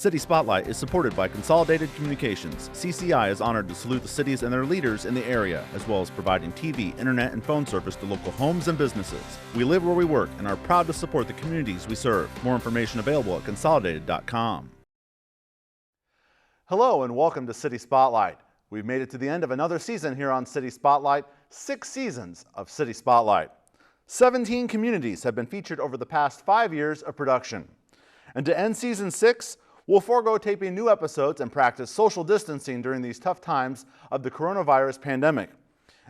City Spotlight is supported by Consolidated Communications. CCI is honored to salute the cities and their leaders in the area, as well as providing TV, internet, and phone service to local homes and businesses. We live where we work and are proud to support the communities we serve. More information available at consolidated.com. Hello and welcome to City Spotlight. We've made it to the end of another season here on City Spotlight, 6 seasons of City Spotlight. 17 communities have been featured over the past 5 years of production. And to end season 6, we'll forego taping new episodes and practice social distancing during these tough times of the coronavirus pandemic.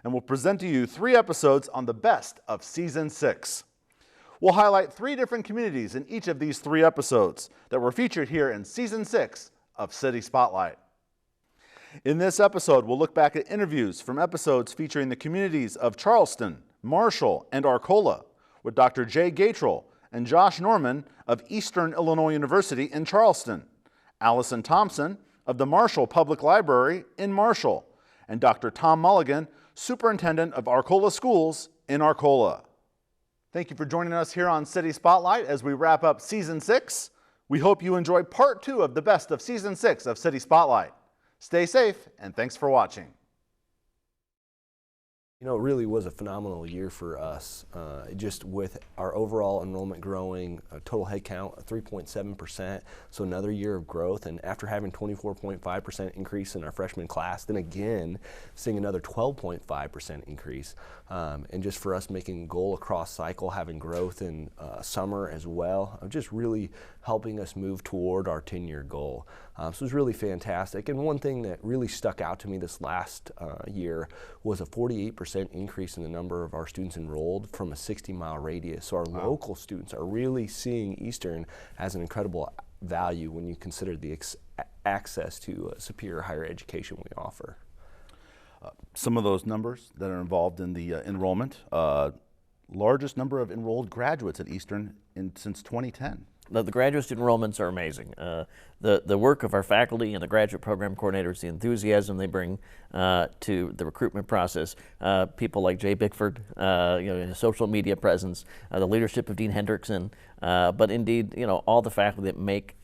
And we'll present to you 3 episodes on the best of season 6. We'll highlight 3 different communities in each of these 3 episodes that were featured here in season 6 of City Spotlight. In this episode, we'll look back at interviews from episodes featuring the communities of Charleston, Marshall, and Arcola with Dr. Jay Gatrell and Josh Norman of Eastern Illinois University in Charleston, Allison Thompson of the Marshall Public Library in Marshall, and Dr. Tom Mulligan, Superintendent of Arcola Schools in Arcola. Thank you for joining us here on City Spotlight as we wrap up Season 6. We hope you enjoy Part 2 of the best of Season 6 of City Spotlight. Stay safe, and thanks for watching. You know, it really was a phenomenal year for us, just with our overall enrollment growing, total head count of 3.7%, so another year of growth. And after having 24.5% increase in our freshman class, then again seeing another 12.5% increase. And just for us making goal across cycle, having growth in summer as well, just really helping us move toward our 10-year goal. So it was really fantastic. And one thing that really stuck out to me this last year was a 48% increase in the number of our students enrolled from a 60-mile radius. So our local students are really seeing Eastern as an incredible value when you consider the access to superior higher education we offer. Some of those numbers that are involved in the enrollment, largest number of enrolled graduates at Eastern since 2010. The graduate student enrollments are amazing. The work of our faculty and the graduate program coordinators, the enthusiasm they bring to the recruitment process, people like Jay Bickford, his social media presence, the leadership of Dean Hendrickson, but indeed, all the faculty that make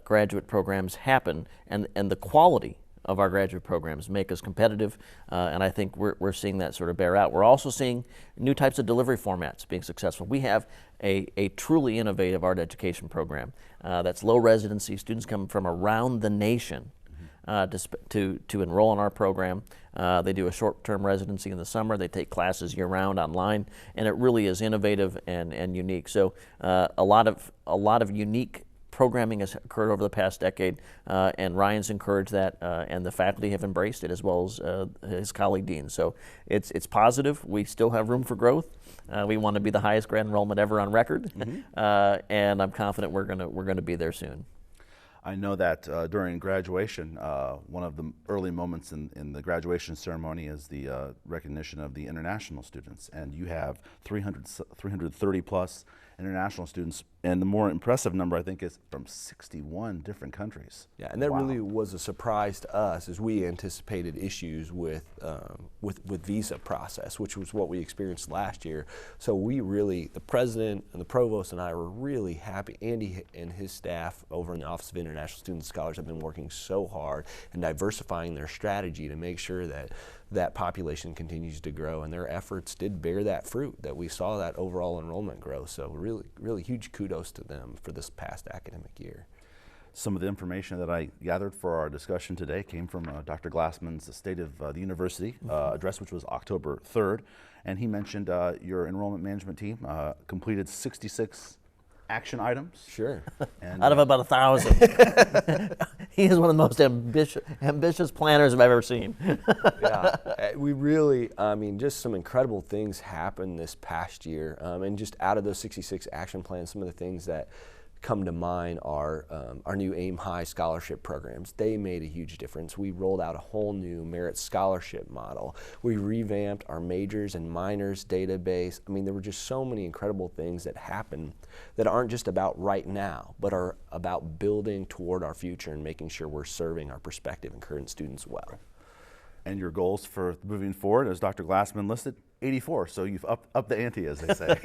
graduate programs happen, and the quality of our graduate programs make us competitive, and I think we're seeing that sort of bear out. We're also seeing new types of delivery formats being successful. We have a truly innovative art education program that's low residency. Students come from around the nation to enroll in our program. They do a short-term residency in the summer. They take classes year-round online, and it really is innovative and unique. So a lot of unique programming has occurred over the past decade, and Ryan's encouraged that, and the faculty have embraced it, as well as his colleague deans. So it's positive. We still have room for growth. We want to be the highest grad enrollment ever on record, and I'm confident we're gonna be there soon. I know that during graduation, one of the early moments in the graduation ceremony is the recognition of the international students, and you have 330 plus international students, and the more impressive number I think is from 61 different countries. Yeah, and that really was a surprise to us, as we anticipated issues with visa process, which was what we experienced last year. So the president and the provost and I were really happy. Andy and his staff over in the Office of International Student Scholars have been working so hard and diversifying their strategy to make sure that population continues to grow, and their efforts did bear that fruit, that we saw that overall enrollment growth. So really huge kudos to them for this past academic year. Some of the information that I gathered for our discussion today came from Dr. Glassman's State of the University address, which was October 3rd, and he mentioned your enrollment management team completed 66 action items. Sure. And, out of about 1,000. He is one of the most ambitious planners I've ever seen. Yeah, we really, just some incredible things happened this past year. And just out of those 66 action plans, some of the things that come to mind are our new Aim High scholarship programs. They made a huge difference. We rolled out a whole new merit scholarship model. We revamped our majors and minors database. There were just so many incredible things that happened that aren't just about right now, but are about building toward our future and making sure we're serving our prospective and current students well. And your goals for moving forward, as Dr. Glassman listed, 84, so you've upped the ante, as they say.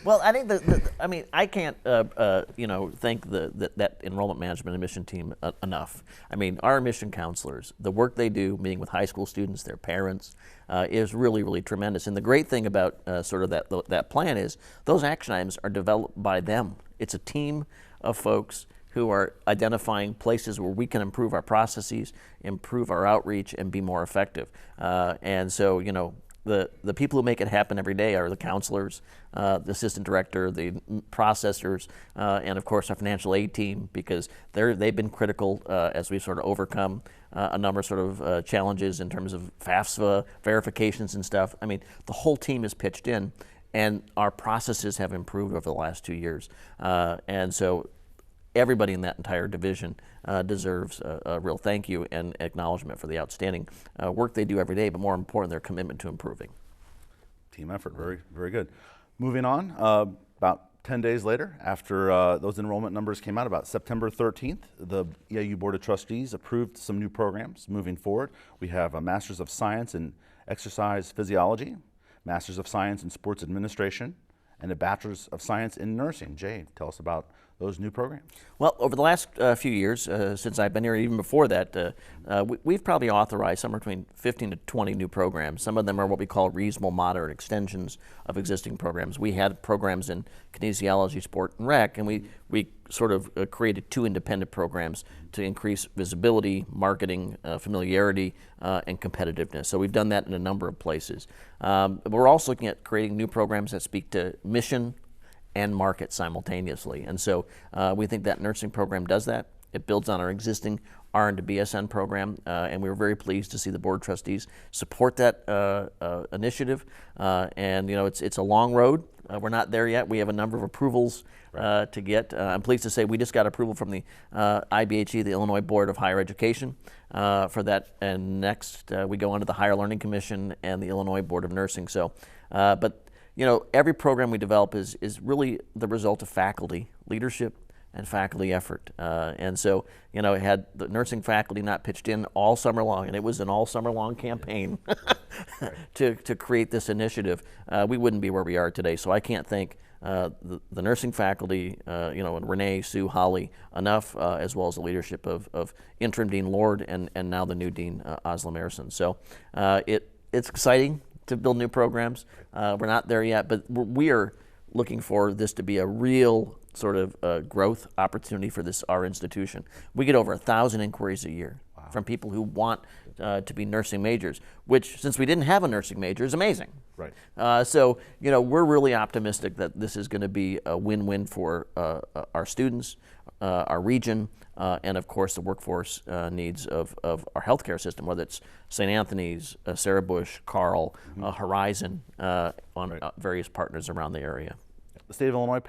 Well, I think I mean, I can't, thank that enrollment management admission team enough. I mean, our admission counselors, the work they do, meeting with high school students, their parents, is really, really tremendous. And the great thing about sort of that plan is those action items are developed by them. It's a team of folks who are identifying places where we can improve our processes, improve our outreach, and be more effective. And so, the people who make it happen every day are the counselors, the assistant director, the processors, and of course our financial aid team, because they've been critical as we sort of overcome a number of sort of challenges in terms of FAFSA verifications and stuff. I mean, the whole team is pitched in, and our processes have improved over the last 2 years. And so everybody in that entire division deserves a real thank you and acknowledgement for the outstanding work they do every day, but more important, their commitment to improving. Team effort, very, very good. Moving on, about 10 days later, after those enrollment numbers came out, about September 13th, the EIU Board of Trustees approved some new programs moving forward. We have a Master's of Science in Exercise Physiology, Master's of Science in Sports Administration, and a Bachelor's of Science in Nursing. Jay, tell us about those new programs. Well, over the last few years, since I've been here, even before that, we've probably authorized somewhere between 15 to 20 new programs. Some of them are what we call reasonable moderate extensions of existing programs. We had programs in kinesiology, sport, and rec, and we sort of created 2 independent programs to increase visibility, marketing, familiarity, and competitiveness. So we've done that in a number of places. We're also looking at creating new programs that speak to mission and market simultaneously. And so we think that nursing program does that. It builds on our existing RN to BSN program, and we were very pleased to see the Board of Trustees support that initiative. And it's a long road. We're not there yet. We have a number of approvals to get. I'm pleased to say we just got approval from the IBHE, the Illinois Board of Higher Education, for that. And next we go on to the Higher Learning Commission and the Illinois Board of Nursing. So, but every program we develop is really the result of faculty leadership and faculty effort. And so, had the nursing faculty not pitched in all summer long, and it was an all summer long campaign to create this initiative, we wouldn't be where we are today. So I can't thank the nursing faculty, and Renee, Sue, Holly enough, as well as the leadership of interim Dean Lord and now the new Dean, Aslam Erison. So it's exciting to build new programs. We're not there yet, but we are looking for this to be a real sort of growth opportunity for our institution. We get over 1,000 inquiries a year from people who want to be nursing majors, which, since we didn't have a nursing major, is amazing. Right. So, we're really optimistic that this is going to be a win-win for our students, our region, and of course the workforce needs of our healthcare system, whether it's St. Anthony's, Sarah Bush, Carl, Horizon, on various partners around the area. The state of Illinois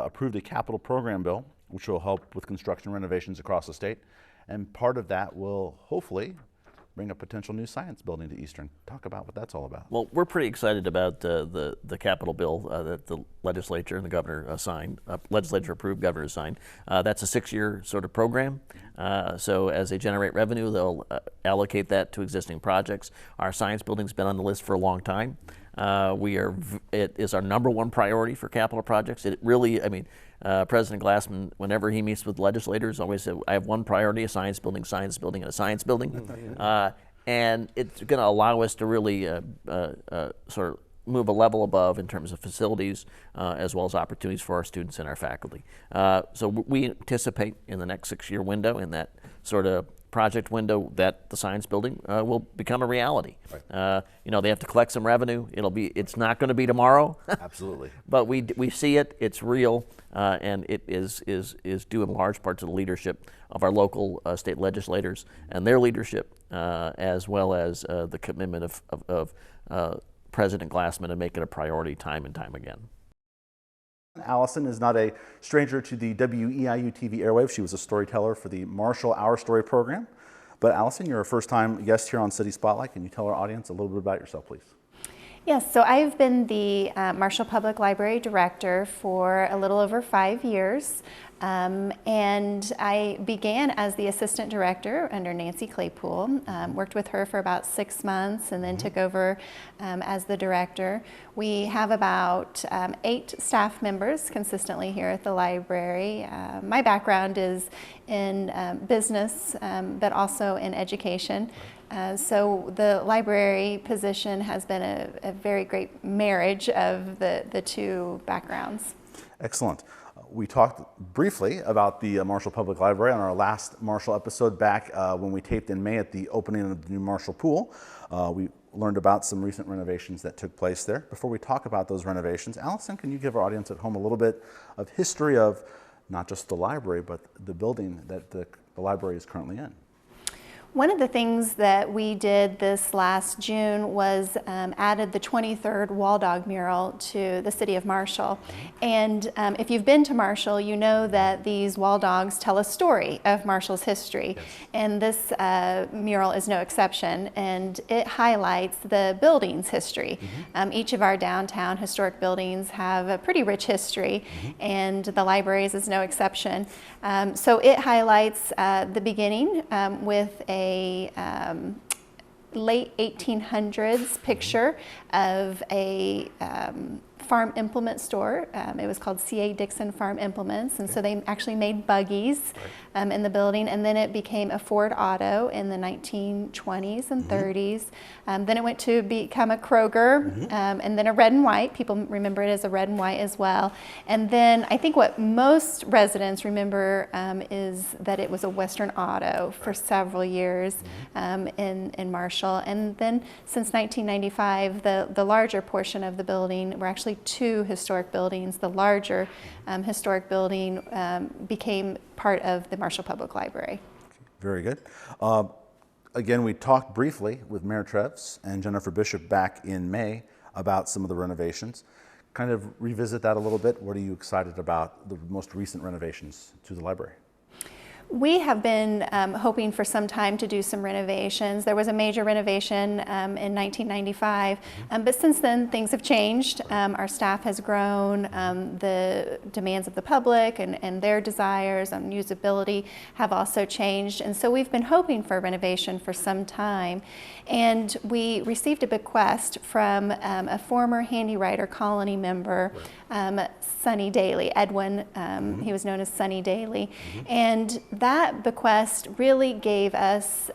approved a capital program bill, which will help with construction renovations across the state. And part of that will hopefully bring a potential new science building to Eastern. Talk about what that's all about. Well, we're pretty excited about the capital bill that the legislature and the governor signed, legislature approved, governor signed. That's a 6-year sort of program. So as they generate revenue, they'll allocate that to existing projects. Our science building's been on the list for a long time. It is our number 1 priority for capital projects. It really, President Glassman, whenever he meets with legislators, always said, I have one priority, a science building, and a science building. And it's going to allow us to really sort of move a level above in terms of facilities, as well as opportunities for our students and our faculty. So we anticipate in the next 6-year window, in that sort of project window, that the science building will become a reality. Right. They have to collect some revenue. It's not going to be tomorrow. Absolutely. But we see it. It's real, and it is due in large part to the leadership of our local state legislators and their leadership, as well as the commitment of President Glassman to make it a priority time and time again. Allison is not a stranger to the WEIU TV airwaves. She was a storyteller for the Marshall Our Story program. But Allison, you're a first-time guest here on City Spotlight. Can you tell our audience a little bit about yourself, please? Yes, so I've been the Marshall Public Library Director for a little over 5 years. And I began as the Assistant Director under Nancy Claypool, worked with her for about 6 months and then took over as the Director. We have about 8 staff members consistently here at the library. My background is in business, but also in education. So the library position has been a very great marriage of the two backgrounds. Excellent. We talked briefly about the Marshall Public Library on our last Marshall episode back when we taped in May at the opening of the new Marshall Pool. We learned about some recent renovations that took place there. Before we talk about those renovations, Allison, can you give our audience at home a little bit of history of not just the library, but the building that the library is currently in? One of the things that we did this last June was added the 23rd Wall Dog mural to the city of Marshall. And if you've been to Marshall, you know that these wall dogs tell a story of Marshall's history. Yes. And this mural is no exception, and it highlights the building's history. Each of our downtown historic buildings have a pretty rich history, and the libraries is no exception. So it highlights the beginning with a late 1800s picture of a farm implement store. It was called C.A. Dixon Farm Implements, and so they actually made buggies in the building, and then it became a Ford Auto in the 1920s and 30s. Then it went to become a Kroger, and then a Red and White. People remember it as a Red and White as well. And then I think what most residents remember is that it was a Western Auto for several years in Marshall. And then since 1995, the larger portion of the building were actually 2 historic buildings. The larger historic building became part of the Marshall Public Library. Very good. Again, we talked briefly with Mayor Treves and Jennifer Bishop back in May about some of the renovations. Kind of revisit that a little bit. What are you excited about the most recent renovations to the library? We have been hoping for some time to do some renovations. There was a major renovation in 1995, but since then things have changed. Our staff has grown, the demands of the public and their desires on usability have also changed, and so we've been hoping for a renovation for some time. And we received a bequest from a former Handy Writer Colony member, Sonny Daly, Edwin, he was known as Sonny Daly, and that bequest really gave us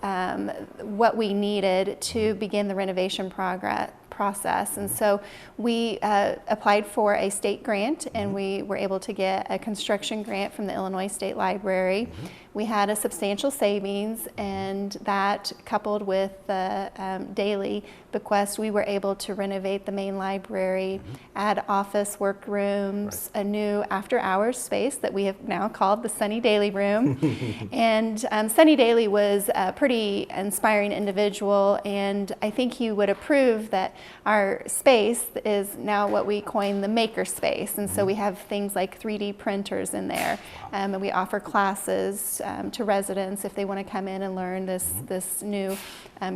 what we needed to begin the renovation process. And so we applied for a state grant, and we were able to get a construction grant from the Illinois State Library. We had a substantial savings, and that coupled with the Daily bequest, we were able to renovate the main library, add office workrooms, a new after-hours space that we have now called the Sonny Daly Room. And Sonny Daly was a pretty inspiring individual, and I think he would approve that our space is now what we coin the maker space. And so we have things like 3D printers in there, and we offer classes to residents if they want to come in and learn this new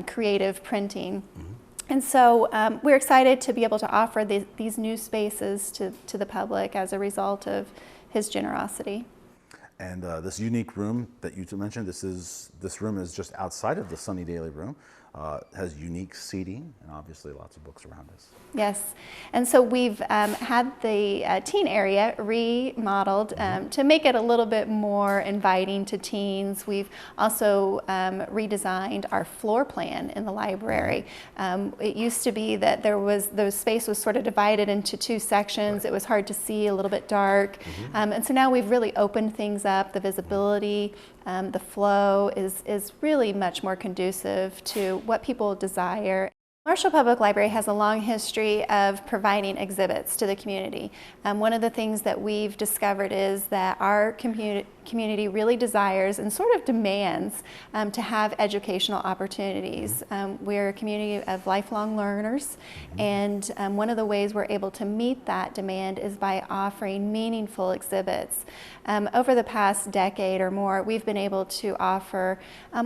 creative printing. And so we're excited to be able to offer these new spaces to the public as a result of his generosity. And this unique room that you mentioned, this room is just outside of the Sonny Daly room. Has unique seating and obviously lots of books around us. Yes, and so we've had the teen area remodeled to make it a little bit more inviting to teens. We've also redesigned our floor plan in the library. It used to be that the space was sort of divided into 2 sections. It was hard to see, a little bit dark, and so now we've really opened things up. The visibility, the flow is really much more conducive to what people desire. Marshall Public Library has a long history of providing exhibits to the community. One of the things that we've discovered is that our community really desires and sort of demands to have educational opportunities. We're a community of lifelong learners, and one of the ways we're able to meet that demand is by offering meaningful exhibits. Over the past decade or more, we've been able to offer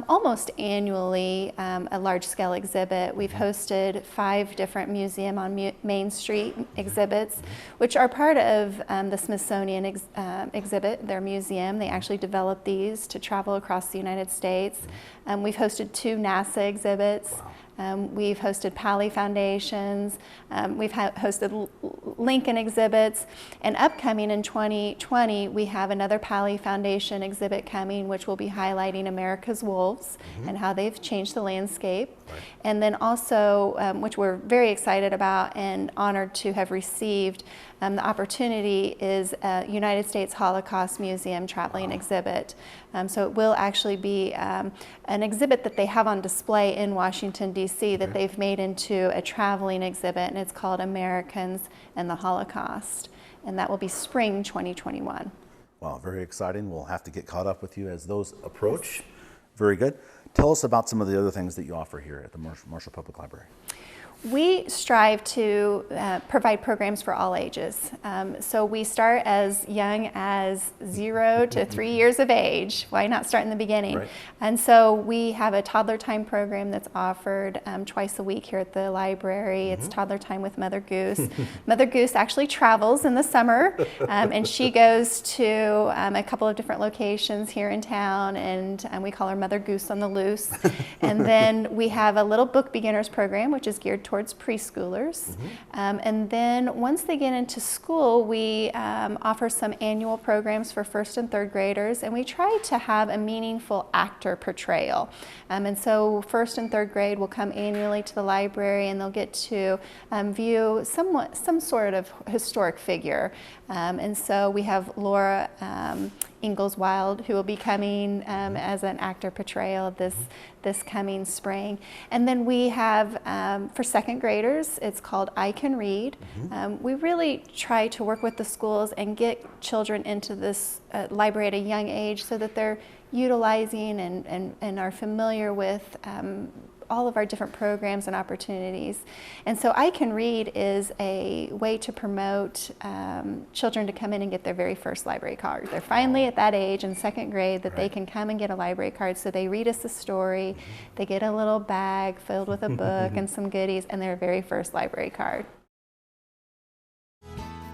almost annually a large-scale exhibit. We've hosted 5 different Museum on Main Street exhibits, which are part of the Smithsonian exhibit, their museum. They actually developed these to travel across the United States. We've hosted 2 NASA exhibits. We've hosted Pally Foundations. We've hosted Lincoln exhibits. And upcoming in 2020, we have another Pally Foundation exhibit coming, which will be highlighting America's wolves and how they've changed the landscape. Right. And then also, which we're very excited about and honored to have received, the opportunity is a United States Holocaust Museum traveling exhibit. So it will actually be an exhibit that they have on display in Washington, D.C. that they've made into a traveling exhibit, and it's called Americans and the Holocaust. And that will be spring 2021. Wow, very exciting. We'll have to get caught up with you as those approach. Very good. Tell us about some of the other things that you offer here at the Marshall Public Library. We strive to provide programs for all ages. So we start as young as 0 to 3 years of age. Why not start in the beginning? Right. And so we have a toddler time program that's offered twice a week here at the library. It's toddler time with Mother Goose. Mother Goose actually travels in the summer, and she goes to a couple of different locations here in town, and we call her Mother Goose on the Loose. And then we have a little book beginners program, which is geared towards preschoolers. And then once they get into school, we offer some annual programs for 1st and 3rd graders, and we try to have a meaningful actor portrayal. And so 1st and 3rd grade will come annually to the library, and they'll get to view some sort of historic figure. And so we have Laura Ingalls Wilde, who will be coming as an actor portrayal of this coming spring. And then we have, for 2nd graders, it's called I Can Read. We really try to work with the schools and get children into this library at a young age so that they're utilizing and are familiar with all of our different programs and opportunities. And so I Can Read is a way to promote children to come in and get their very first library card. They're finally at that age in 2nd grade that they can come and get a library card. So they read us a story, they get a little bag filled with a book and some goodies, and their very first library card.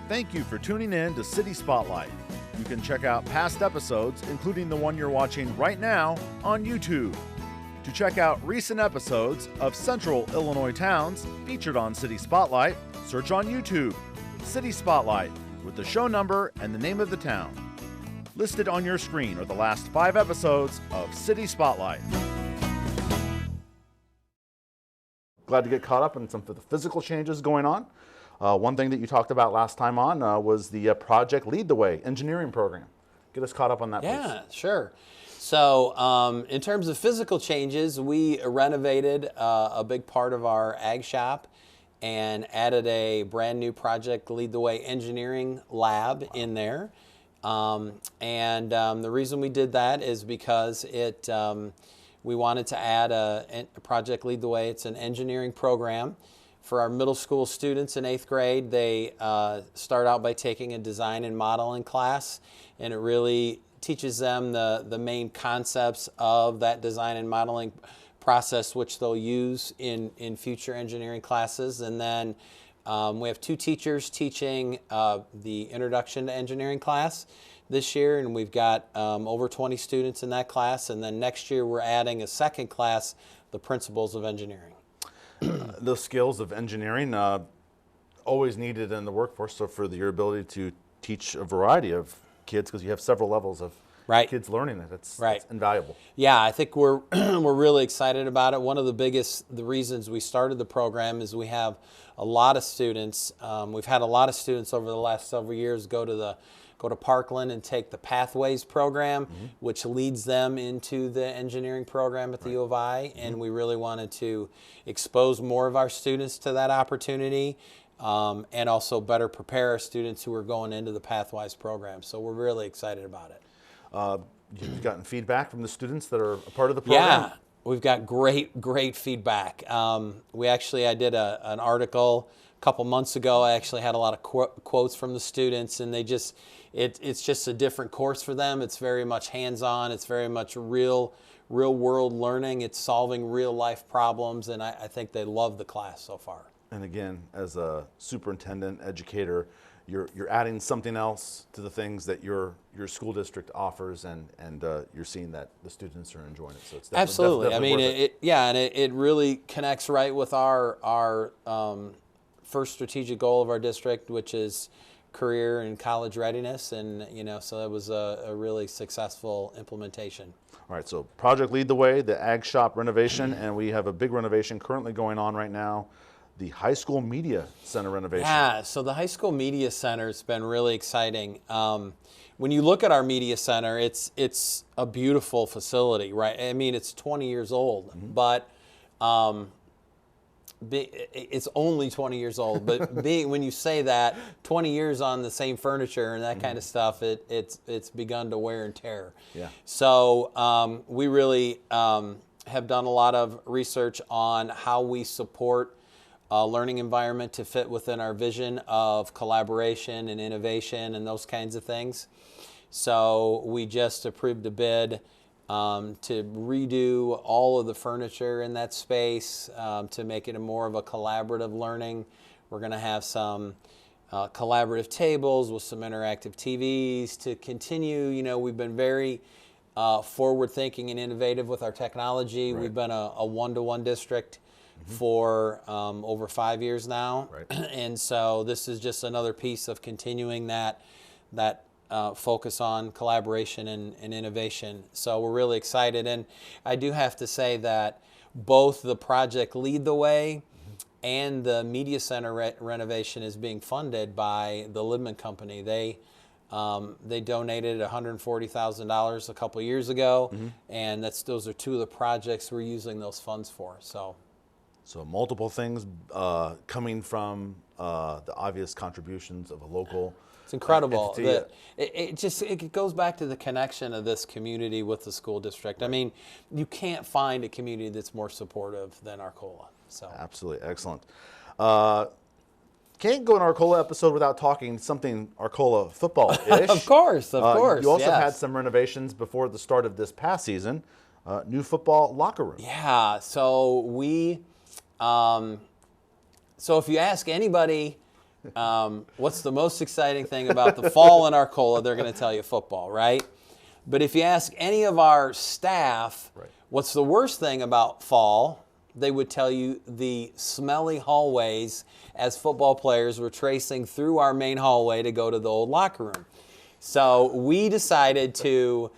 Thank you for tuning in to City Spotlight. You can check out past episodes, including the one you're watching right now, on YouTube. To check out recent episodes of Central Illinois towns featured on City Spotlight, search on YouTube, City Spotlight, with the show number and the name of the town. Listed on your screen are the last 5 episodes of City Spotlight. Glad to get caught up on some of the physical changes going on. One thing that you talked about last time on was the Project Lead the Way engineering program. Get us caught up on that, please. Yeah, sure. So in terms of physical changes, we renovated a big part of our ag shop and added a brand new Project Lead the Way engineering lab in there. The reason we did that is because we wanted to add a Project Lead the Way. It's an engineering program for our middle school students in 8th grade. They start out by taking a design and modeling class, and it really teaches them the main concepts of that design and modeling process, which they'll use in future engineering classes. And then we have 2 teachers teaching the Introduction to Engineering class this year, and we've got over 20 students in that class. And then next year we're adding a 2nd class, the Principles of Engineering. The skills of engineering always needed in the workforce, so for your ability to teach a variety of kids, because you have several levels of kids learning it. It's invaluable. Yeah, I think we're we're really excited about it. One of the reasons we started the program is we have a lot of students. We've had a lot of students over the last several years go to Parkland and take the Pathways program, which leads them into the engineering program at the U of I, and we really wanted to expose more of our students to that opportunity. And also better prepare our students who are going into the Pathways program. So we're really excited about it. You've gotten feedback from the students that are a part of the program? Yeah, we've got great feedback. I did an article a couple months ago. I actually had a lot of quotes from the students, and they just, it's just a different course for them. It's very much hands-on. It's very much real world learning. It's solving real life problems, and I think they love the class so far. And again, as a superintendent, educator, you're adding something else to the things that your school district offers, and you're seeing that the students are enjoying it. So it's absolutely. definitely I mean, worth it. and it really connects right with our first strategic goal of our district, which is career and college readiness, and so that was a really successful implementation. All right, so Project Lead the Way, the Ag Shop renovation, and we have a big renovation currently going on right now, the High School Media Center renovation. Yeah, so the High School Media Center has been really exciting. When you look at our media center, it's a beautiful facility, right? I mean, it's 20 years old, but it's only 20 years old. But when you say that, 20 years on the same furniture and that kind of stuff, it's begun to wear and tear. Yeah. So we really have done a lot of research on how we support a learning environment to fit within our vision of collaboration and innovation and those kinds of things. So we just approved a bid to redo all of the furniture in that space to make it more of a collaborative learning. We're going to have some collaborative tables with some interactive TVs to continue. We've been very forward-thinking and innovative with our technology. Right. We've been a one-to-one district for over 5 years now. Right. And so this is just another piece of continuing that focus on collaboration and innovation. So we're really excited. And I do have to say that both the Project Lead the Way and the Media Center renovation is being funded by the Libman Company. They donated $140,000 a couple years ago, and those are two of the projects we're using those funds for. So multiple things coming from the obvious contributions of a local. It's incredible. It goes back to the connection of this community with the school district. Right. I mean, you can't find a community that's more supportive than Arcola. So absolutely excellent. Can't go an Arcola episode without talking something Arcola football-ish. Of course. You also had some renovations before the start of this past season. New football locker room. Yeah. So we. So if you ask anybody what's the most exciting thing about the fall in Arcola, they're going to tell you football, right? But if you ask any of our staff what's the worst thing about fall, they would tell you the smelly hallways as football players were tracing through our main hallway to go to the old locker room. So we decided to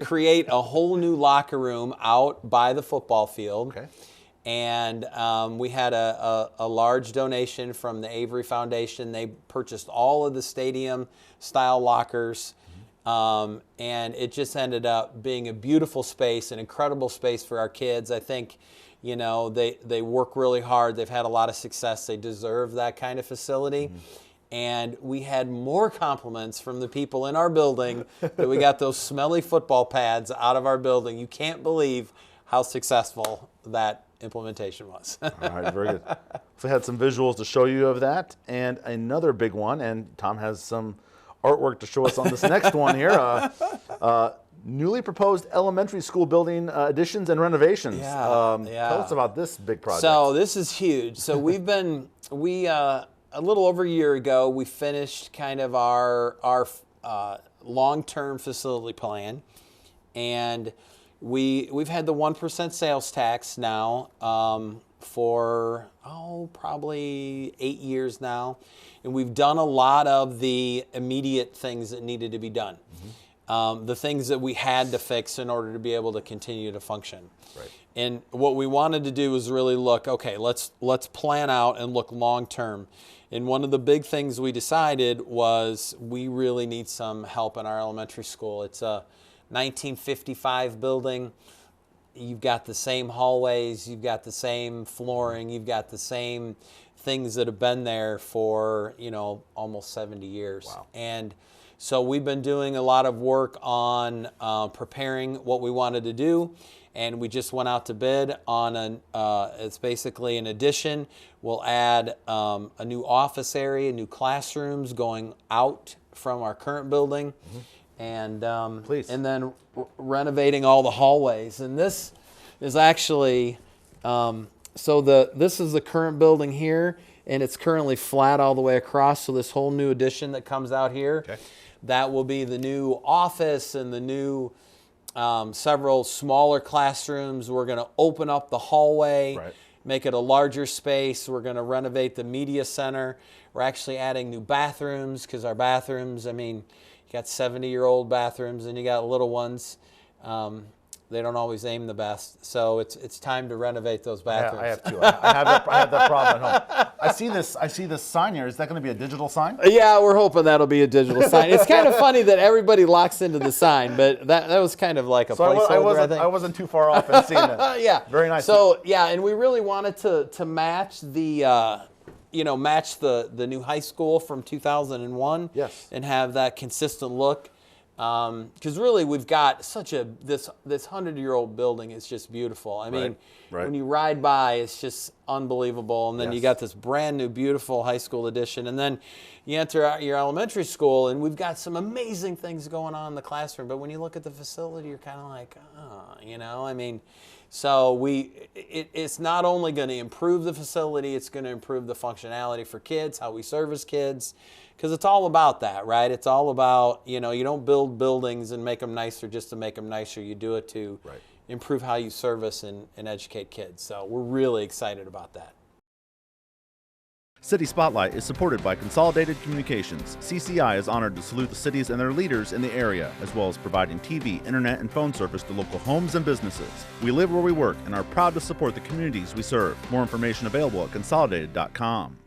create a whole new locker room out by the football field. Okay. And we had a large donation from the Avery Foundation. They purchased all of the stadium-style lockers, and it just ended up being a beautiful space, an incredible space for our kids. I think, they work really hard. They've had a lot of success. They deserve that kind of facility. And we had more compliments from the people in our building that we got those smelly football pads out of our building. You can't believe how successful that implementation was. All right, very good. So we had some visuals to show you of that, and another big one, and Tom has some artwork to show us on this next one here. Newly proposed elementary school building additions and renovations. Tell us about this big project. So this is huge. So a little over a year ago, we finished kind of our long-term facility plan, and we've had the 1% sales tax now for probably 8 years now, and we've done a lot of the immediate things that needed to be done, the things that we had to fix in order to be able to continue to function. Right. And what we wanted to do was really look, okay, let's plan out and look long term. And one of the big things we decided was we really need some help in our elementary school. It's a 1955 building. You've got the same hallways, you've got the same flooring, you've got the same things that have been there for almost 70 years. Wow. And So we've been doing a lot of work on preparing what we wanted to do, and we just went out to bid on it's basically an addition. We'll add a new office area, new classrooms going out from our current building, and then renovating all the hallways. And this is actually this is the current building here, and it's currently flat all the way across. So this whole new addition that comes out here, that will be the new office and the new several smaller classrooms. We're going to open up the hallway, make it a larger space. We're going to renovate the media center. We're actually adding new bathrooms, because our bathrooms, I mean, you got 70-year-old bathrooms and you got little ones. They don't always aim the best, so it's time to renovate those bathrooms. I have two. I have that problem at home. I see this sign here. Is that going to be a digital sign? Yeah, we're hoping that'll be a digital sign. It's kind of funny that everybody locks into the sign, but that was kind of like a placeholder, I think. I wasn't too far off in seeing it. Yeah. Very nice. So yeah, and we really wanted to match the match the new high school from 2001. Yes. And have that consistent look. Because really we've got such this 100-year-old building is just beautiful. I mean, when you ride by, it's just unbelievable. And then you got this brand new beautiful high school addition, and then you enter your elementary school, and we've got some amazing things going on in the classroom. But when you look at the facility, you're kind of like, I mean, so it's not only going to improve the facility, it's going to improve the functionality for kids, how we service kids. Because it's all about that, right? It's all about, you don't build buildings and make them nicer just to make them nicer. You do it to improve how you service and educate kids. So we're really excited about that. City Spotlight is supported by Consolidated Communications. CCI is honored to salute the cities and their leaders in the area, as well as providing TV, internet, and phone service to local homes and businesses. We live where we work and are proud to support the communities we serve. More information available at consolidated.com.